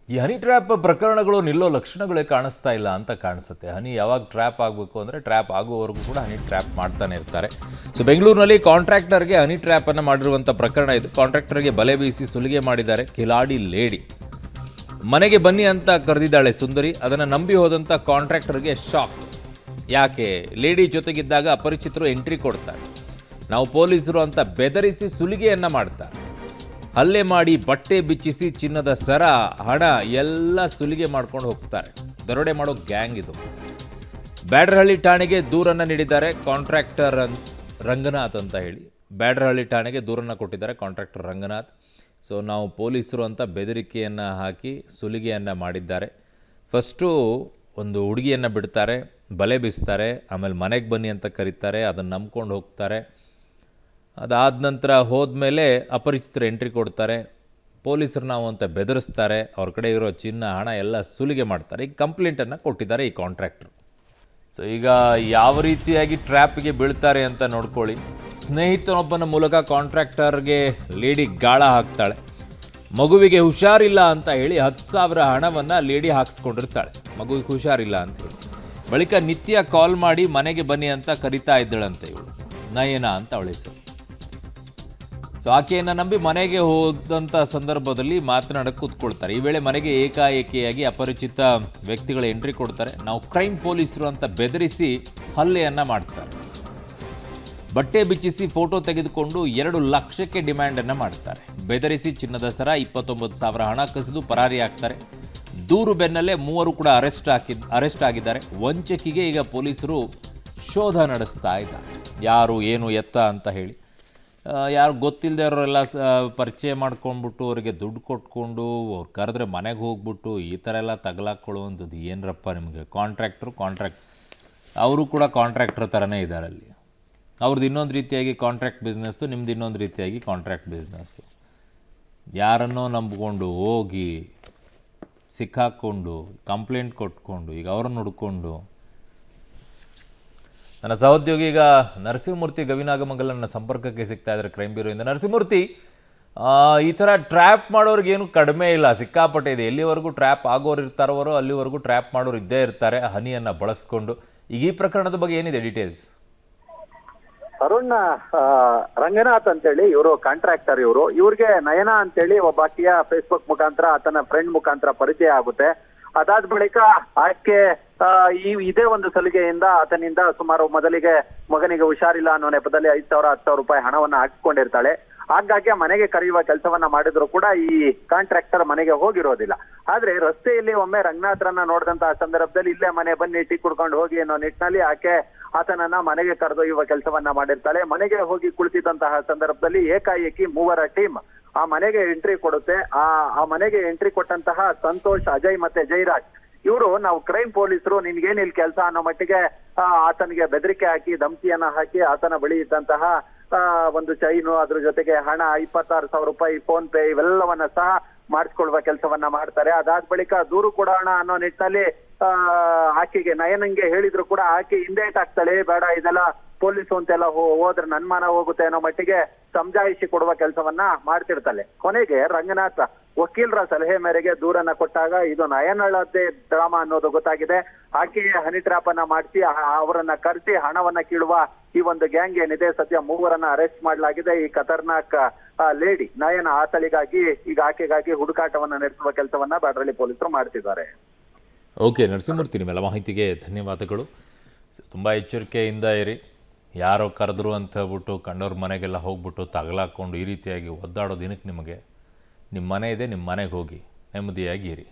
ಈ honey trap ಪ್ರಕರಣಗಳು ನಿಲ್ಲೋ ಲಕ್ಷಣಗಳೇ ಕಾಣಿಸ್ತಾ ಇಲ್ಲ ಅಂತ ಕಾಣಿಸುತ್ತೆ. ಹನಿ ಯಾವಾಗ ಟ್ರ್ಯಾಪ್ ಆಗಬೇಕು ಅಂದರೆ ಟ್ರ್ಯಾಪ್ ಆಗುವವರೆಗೂ ಕೂಡ ಹನಿ ಟ್ರ್ಯಾಪ್ ಮಾಡ್ತಾನೆ ಇರ್ತಾರೆ. ಸೊ ಬೆಂಗಳೂರಿನಲ್ಲಿ ಕಾಂಟ್ರಾಕ್ಟರ್ಗೆ ಹನಿ ಟ್ರ್ಯಾಪನ್ನು ಮಾಡಿರುವಂಥ ಪ್ರಕರಣ ಇದು. ಕಾಂಟ್ರಾಕ್ಟರ್ಗೆ ಬಲೆ ಬೀಸಿ ಸುಲಿಗೆ ಮಾಡಿದ್ದಾರೆ ಕಿಲಾಡಿ ಲೇಡಿ. ಮನೆಗೆ ಬನ್ನಿ ಅಂತ ಕರೆದಿದ್ದಾಳೆ ಸುಂದರಿ. ಅದನ್ನು ನಂಬಿ ಹೋದಂಥ ಕಾಂಟ್ರಾಕ್ಟರ್ಗೆ ಶಾಕ್. ಯಾಕೆ? ಲೇಡಿ ಜೊತೆಗಿದ್ದಾಗ ಅಪರಿಚಿತರು ಎಂಟ್ರಿ ಕೊಡ್ತಾರೆ. ನಾವು ಪೊಲೀಸರು ಅಂತ ಬೆದರಿಸಿ ಸುಲಿಗೆಯನ್ನು ಮಾಡ್ತಾರೆ. ಹಲ್ಲೆ ಮಾಡಿ ಬಟ್ಟೆ ಬಿಚ್ಚಿಸಿ ಚಿನ್ನದ ಸರ, ಹಣ ಎಲ್ಲ ಸುಲಿಗೆ ಮಾಡ್ಕೊಂಡು ಹೋಗ್ತಾರೆ. ದರೋಡೆ ಮಾಡೋ ಗ್ಯಾಂಗ್ ಇದು. ಬ್ಯಾಡರಹಳ್ಳಿ ಠಾಣೆಗೆ ದೂರನ್ನು ನೀಡಿದ್ದಾರೆ ಕಾಂಟ್ರಾಕ್ಟರ್ ರಂಗನಾಥ್ ಅಂತ ಹೇಳಿ. ಬ್ಯಾಡರಹಳ್ಳಿ ಠಾಣೆಗೆ ದೂರನ್ನು ಕೊಟ್ಟಿದ್ದಾರೆ ಕಾಂಟ್ರಾಕ್ಟರ್ ರಂಗನಾಥ್. ಸೊ ನಾವು ಪೊಲೀಸರು ಅಂತ ಬೆದರಿಕೆಯನ್ನು ಹಾಕಿ ಸುಲಿಗೆಯನ್ನು ಮಾಡಿದ್ದಾರೆ. ಫಸ್ಟು ಒಂದು ಹುಡುಗಿಯನ್ನು ಬಿಡ್ತಾರೆ, ಬಲೆ ಬೀಸ್ತಾರೆ, ಆಮೇಲೆ ಮನೆಗೆ ಬನ್ನಿ ಅಂತ ಕರೀತಾರೆ, ಅದನ್ನು ನಂಬ್ಕೊಂಡು ಹೋಗ್ತಾರೆ. ಅದಾದ ನಂತರ ಹೋದ್ಮೇಲೆ ಅಪರಿಚಿತರು ಎಂಟ್ರಿ ಕೊಡ್ತಾರೆ. ಪೊಲೀಸರು ನಾವು ಅಂತ ಬೆದರಿಸ್ತಾರೆ. ಅವ್ರ ಕಡೆ ಇರೋ ಚಿನ್ನ, ಹಣ ಎಲ್ಲ ಸುಲಿಗೆ ಮಾಡ್ತಾರೆ. ಈಗ ಕಂಪ್ಲೇಂಟನ್ನು ಕೊಟ್ಟಿದ್ದಾರೆ ಈ ಕಾಂಟ್ರಾಕ್ಟ್ರು. ಸೊ ಈಗ ಯಾವ ರೀತಿಯಾಗಿ ಟ್ರ್ಯಾಪ್ಗೆ ಬೀಳ್ತಾರೆ ಅಂತ ನೋಡ್ಕೊಳ್ಳಿ. ಸ್ನೇಹಿತನೊಬ್ಬನ ಮೂಲಕ ಕಾಂಟ್ರಾಕ್ಟರ್ಗೆ ಲೇಡಿ ಗಾಳ ಹಾಕ್ತಾಳೆ. ಮಗುವಿಗೆ ಹುಷಾರಿಲ್ಲ ಅಂತ ಹೇಳಿ 10,000 ಹಣವನ್ನು ಲೇಡಿ ಹಾಕ್ಸ್ಕೊಂಡಿರ್ತಾಳೆ, ಮಗುವಿಗೆ ಹುಷಾರಿಲ್ಲ ಅಂತ ಹೇಳಿ. ಬಳಿಕ ನಿತ್ಯ ಕಾಲ್ ಮಾಡಿ ಮನೆಗೆ ಬನ್ನಿ ಅಂತ ಕರಿತಾ ಇದ್ದಳಂತೆ ಇವಳು. ನಯನ ಅಂತ ಅವಳ ಹೆಸರು. ಸೊ ಆಕೆಯನ್ನು ನಂಬಿ ಮನೆಗೆ ಹೋದಂಥ ಸಂದರ್ಭದಲ್ಲಿ ಮಾತನಾಡಕ್ಕೆ ಕೂತ್ಕೊಳ್ತಾರೆ. ಈ ವೇಳೆ ಮನೆಗೆ ಏಕಾಏಕಿಯಾಗಿ ಅಪರಿಚಿತ ವ್ಯಕ್ತಿಗಳ ಎಂಟ್ರಿ ಕೊಡ್ತಾರೆ. ನಾವು ಕ್ರೈಮ್ ಪೊಲೀಸರು ಅಂತ ಬೆದರಿಸಿ ಹಲ್ಲೆಯನ್ನು ಮಾಡ್ತಾರೆ. ಬಟ್ಟೆ ಬಿಚ್ಚಿಸಿ ಫೋಟೋ ತೆಗೆದುಕೊಂಡು 2 ಲಕ್ಷಕ್ಕೆ ಡಿಮ್ಯಾಂಡನ್ನು ಮಾಡ್ತಾರೆ. ಬೆದರಿಸಿ ಚಿನ್ನದ ಸರ, 29,000 ಹಣ ಕಸಿದು ಪರಾರಿಯಾಗ್ತಾರೆ. ದೂರು ಬೆನ್ನಲ್ಲೇ 3 ಕೂಡ ಅರೆಸ್ಟ್ ಆಗಿದ್ದಾರೆ. ವಂಚಕಿಗೆ ಈಗ ಪೊಲೀಸರು ಶೋಧ ನಡೆಸ್ತಾ ಇದ್ದಾರೆ. ಯಾರು ಏನು ಎತ್ತ ಅಂತ ಹೇಳಿ. ಯಾರು ಗೊತ್ತಿಲ್ಲದೆ ಅವರೆಲ್ಲ ಪರಿಚಯ ಮಾಡ್ಕೊಂಡ್ಬಿಟ್ಟು ಅವರಿಗೆ ದುಡ್ಡು ಕೊಟ್ಕೊಂಡು ಅವ್ರು ಕರೆದ್ರೆ ಮನೆಗೆ ಹೋಗ್ಬಿಟ್ಟು ಈ ಥರ ಎಲ್ಲ ತಗಲಾಕೊಳ್ಳುವಂಥದ್ದು ಏನರಪ್ಪ ನಿಮಗೆ. ಕಾಂಟ್ರಾಕ್ಟ್ ಅವರು ಕೂಡ ಕಾಂಟ್ರಾಕ್ಟರ್ ಥರನೇ ಇದ್ದಾರೆ ಅಲ್ಲಿ. ಅವ್ರದ್ದು ಇನ್ನೊಂದು ರೀತಿಯಾಗಿ ಕಾಂಟ್ರಾಕ್ಟ್ ಬಿಸ್ನೆಸ್ಸು, ನಿಮ್ದು ಇನ್ನೊಂದು ರೀತಿಯಾಗಿ ಕಾಂಟ್ರಾಕ್ಟ್ ಬಿಸ್ನೆಸ್ಸು. ಯಾರನ್ನೋ ನಂಬಿಕೊಂಡು ಹೋಗಿ ಸಿಕ್ಕಾಕ್ಕೊಂಡು ಕಂಪ್ಲೇಂಟ್ ಕೊಟ್ಕೊಂಡು ಈಗ ಅವ್ರನ್ನ ಹುಡ್ಕೊಂಡು. ನನ್ನ ಸಹೋದ್ಯೋಗಿ ಈಗ ನರಸಿಂಹಮೂರ್ತಿ ಗವಿನಾಗಮಂಗಲನ್ನ ಸಂಪರ್ಕಕ್ಕೆ ಸಿಗ್ತಾ ಇದ್ದಾರೆ ಕ್ರೈಮ್ ಬ್ಯೂರೋಯಿಂದ. ನರಸಿಂಹಮೂರ್ತಿ, ಈ ಥರ ಟ್ರ್ಯಾಪ್ ಮಾಡೋರಿಗೇನು ಕಡಿಮೆ ಇಲ್ಲ, ಸಿಕ್ಕಾಪಟ್ಟೆ ಇದೆ. ಎಲ್ಲಿವರೆಗೂ ಟ್ರ್ಯಾಪ್ ಆಗೋರು ಇರ್ತಾರೋ ಅಲ್ಲಿವರೆಗೂ ಟ್ರ್ಯಾಪ್ ಮಾಡೋರು ಇದ್ದೇ ಇರ್ತಾರೆ ಹನಿಯನ್ನು ಬಳಸ್ಕೊಂಡು. ಈಗ ಈ ಪ್ರಕರಣದ ಬಗ್ಗೆ ಏನಿದೆ ಡೀಟೇಲ್ಸ್? ಅರುಣ್, ರಂಗನಾಥ್ ಅಂತೇಳಿ ಇವರು ಕಾಂಟ್ರಾಕ್ಟರ್. ಇವ್ರಿಗೆ ನಯನ ಅಂತೇಳಿ ಒಬ್ಬ ಆಕೆಯ ಫೇಸ್ಬುಕ್ ಮುಖಾಂತರ ಆತನ ಫ್ರೆಂಡ್ ಮುಖಾಂತರ ಪರಿಚಯ ಆಗುತ್ತೆ. ಅದಾದ ಬಳಿಕ ಆಕೆ ಇದೇ ಒಂದು ಸಲಿಗೆಯಿಂದ ಆತನಿಂದ ಸುಮಾರು ಮೊದಲಿಗೆ ಮಗನಿಗೆ ಹುಷಾರಿಲ್ಲ ಅನ್ನೋ ನೆಪದಲ್ಲಿ 5,000-10,000 ರೂಪಾಯಿ ಹಣವನ್ನ ಹಾಕಿಕೊಂಡಿರ್ತಾಳೆ. ಹಾಗಾಗಿ ಮನೆಗೆ ಕರೆಯುವ ಕೆಲಸವನ್ನ ಮಾಡಿದ್ರು ಕೂಡ ಈ ಕಾಂಟ್ರಾಕ್ಟರ್ ಮನೆಗೆ ಹೋಗಿರೋದಿಲ್ಲ. ಆದ್ರೆ ರಸ್ತೆಯಲ್ಲಿ ಒಮ್ಮೆ ರಂಗನಾಥ್ರನ್ನ ನೋಡಿದಂತಹ ಸಂದರ್ಭದಲ್ಲಿ ಇಲ್ಲೇ ಮನೆ ಬನ್ನಿ ಟೀ ಕುಡ್ಕೊಂಡು ಹೋಗಿ ಅನ್ನೋ ನಿಟ್ಟಿನಲ್ಲಿ ಆಕೆ ಆತನನ್ನ ಮನೆಗೆ ಕರೆದೊಯ್ಯುವ ಕೆಲಸವನ್ನ ಮಾಡಿರ್ತಾಳೆ. ಮನೆಗೆ ಹೋಗಿ ಕುಳಿತಿದ್ದಂತಹ ಸಂದರ್ಭದಲ್ಲಿ ಏಕಾಏಕಿ 3 ಟೀಮ್ ಆ ಮನೆಗೆ ಎಂಟ್ರಿ ಕೊಡುತ್ತೆ. ಆ ಮನೆಗೆ ಎಂಟ್ರಿ ಕೊಟ್ಟಂತಹ ಸಂತೋಷ್, ಅಜಯ್ ಮತ್ತೆ ಜೈರಾಜ್ ಇವರು ನಾವು ಕ್ರೈಮ್ ಪೊಲೀಸರು, ನಿನ್ಗೇನ್ ಇಲ್ಲಿ ಕೆಲಸ ಅನ್ನೋ ಮಟ್ಟಿಗೆ ಆತನಿಗೆ ಬೆದರಿಕೆ ಹಾಕಿ ಧಮಕಿಯನ್ನ ಹಾಕಿ ಆತನ ಬಳಿ ಇದ್ದಂತಹ ಒಂದು ಚೈನು, ಅದ್ರ ಜೊತೆಗೆ ಹಣ 26,000 ರೂಪಾಯಿ ಫೋನ್ ಪೇ ಇವೆಲ್ಲವನ್ನ ಸಹ ಮಾಡಿಸ್ಕೊಳ್ಳುವ ಕೆಲಸವನ್ನ ಮಾಡ್ತಾರೆ. ಅದಾದ ಬಳಿಕ ದೂರು ಕೊಡೋಣ ಅನ್ನೋ ನಿಟ್ಟಿನಲ್ಲಿ ಆಕೆಗೆ ನಯನಂಗೆ ಹೇಳಿದ್ರು ಕೂಡ ಆಕೆ ಹಿಂದೇಟ್ ಆಗ್ತಾಳೆ. ಬೇಡ, ಇದೆಲ್ಲ ಪೊಲೀಸು ಅಂತೆಲ್ಲ ಹೋದ್ರೆ ನನ್ ಮಾನ ಹೋಗುತ್ತೆ ಅನ್ನೋ ಮಟ್ಟಿಗೆ ಸಮಜಾಯಿಷಿ ಕೊಡುವ ಕೆಲಸವನ್ನ ಮಾಡ್ತಿರ್ತಾಳೆ. ಕೊನೆಗೆ ರಂಗನಾಥ್ ವಕೀಲರ ಸಲಹೆ ಮೇರೆಗೆ ದೂರನ್ನ ಕೊಟ್ಟಾಗ ಇದು ನಯನಳದ್ದೇ ಡ್ರಾಮಾ ಅನ್ನೋದು ಗೊತ್ತಾಗಿದೆ. ಆಕೆಗೆ ಹನಿ ಟ್ರ್ಯಾಪ್ ಅನ್ನ ಮಾಡಿಸಿ ಅವರನ್ನ ಕರೆಸಿ ಹಣವನ್ನ ಕೀಳುವ ಈ ಒಂದು ಗ್ಯಾಂಗ್ ಏನಿದೆ, ಸದ್ಯ 3 ಅರೆಸ್ಟ್ ಮಾಡಲಾಗಿದೆ. ಈ ಖತರ್ನಾಕ್ ಲೇಡಿ ನಯನ ಆತಳಿಗಾಗಿ ಈಗ ಆಕೆಗಾಗಿ ಹುಡುಕಾಟವನ್ನ ನಡೆಸುವ ಕೆಲಸವನ್ನ ಬ್ಯಾಡರಹಳ್ಳಿ ಪೊಲೀಸರು ಮಾಡ್ತಿದ್ದಾರೆ. ಓಕೆ ನರಸಿಂಹಮೂರ್ತಿ, ನಿಮ್ಮೆಲ್ಲ ಮಾಹಿತಿಗೆ ಧನ್ಯವಾದಗಳು. ತುಂಬ ಎಚ್ಚರಿಕೆಯಿಂದ ಇರಿ. ಯಾರೋ ಕರೆದ್ರು ಅಂತ ಹೇಳ್ಬಿಟ್ಟು ಕಂಡವ್ರ ಮನೆಗೆಲ್ಲ ಹೋಗ್ಬಿಟ್ಟು ತಗಲಾಕೊಂಡು ಈ ರೀತಿಯಾಗಿ ಒದ್ದಾಡೋ ದಿನಕ್ಕೆ ನಿಮ್ಮ ಮನೆ ಇದೆ, ನಿಮ್ಮ ಮನೆಗೆ ಹೋಗಿ ನೆಮ್ಮದಿಯಾಗಿ ಇರಿ.